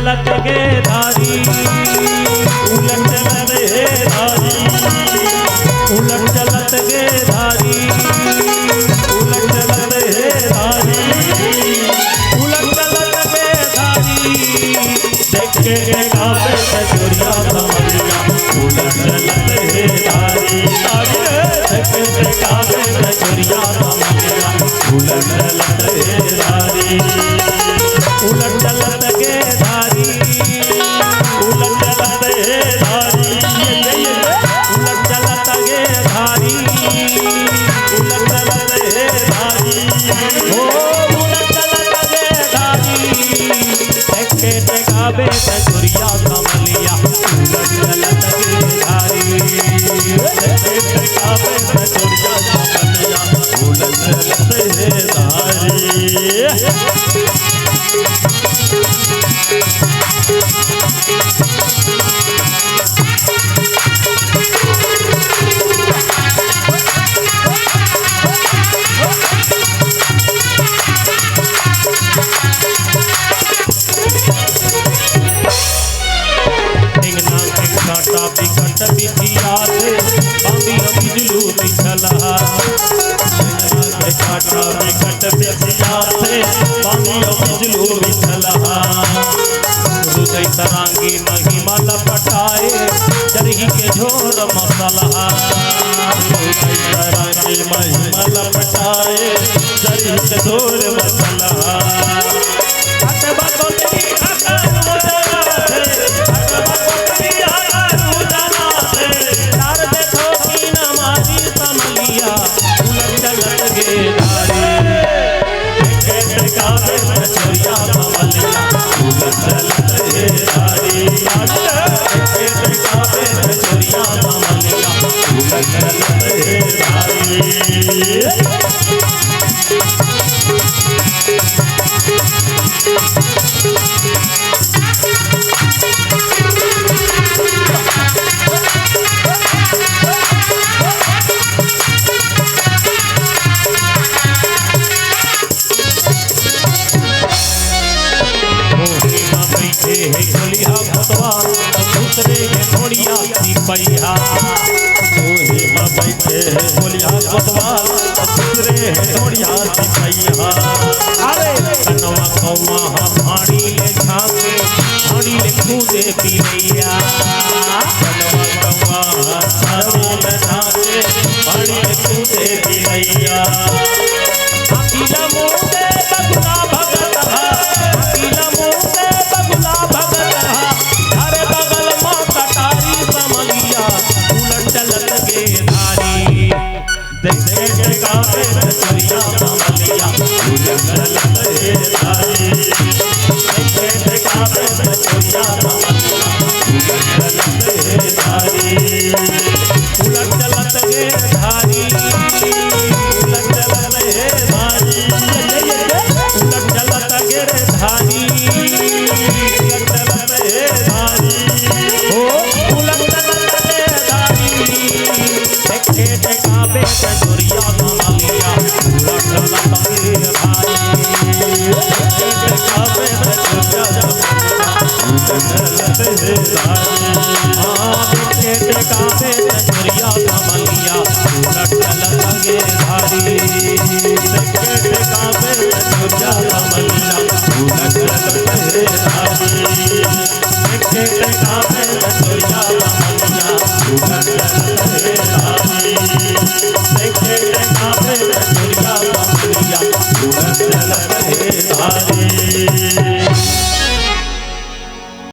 चलत गे धारी उलट चलत गे धारी उलट चलत गे धारी उलट चलत गे धारी उलट चलत गे धारी देख के काबे चोरिया समझिया उलट चलत गे धारी देख के काबे चोरिया समझिया उलट चलत गे धारी उलट चलत गे धारी उलट चलत गे धारी उलट चलत गे धारी उलट चलत गे धारी ओ उलट चलत गे धारी देखे टेकाबे चोरिया कमलिया उलट चलत गे धारी देखे टेकाबे चोरिया कमलिया उलट चलत गे धारी। बिकट बिथिया से बांधी बिजलू बिछला काटा बिकट बिथिया से बांधी बिजलू बिछला हृदय तरांगी महिमा लपटाए जरही के झोर मसला हृदय तरांगी महिमा लपटाए जरही के झोर मसला सिपैया तोहे में बैठे बोलिया कोतवाल दूसरे थोड़िया सिपैया अरे कनवा कौवा भाड़ी ले झांके भाड़ी ले कूदे पिलैया कनवा कौवा भाड़ी ले झांके भाड़ी ले कूदे पिलैया अकेला मोटे बगुला भगत अकेला मोटे बगुला भगत हर बगल मां कटारी समलिया उलट चलत गे धारी देखे के काबे चोरिया समलिया उलट चलत गे धारी देखे के काबे चोरिया समलिया उलट चलत गे धारी उलट चलत गे धारी उलट चलत गे धारी उलट चलत गे धारी उलट चलत गे धारी ओ उलट चलत गे धारी देखे ते काबे चोरिया कमलिया उलट चलत गे धारी देखे ते काबे चोरिया उलट चलत गे धारी हां देखे ते काबे चोरिया कमलिया उलट चलत गे धारी देखे ते काबे चोरिया कमलिया उलट चलत गे धारी देखे ते काबे चोरिया कमलिया उलट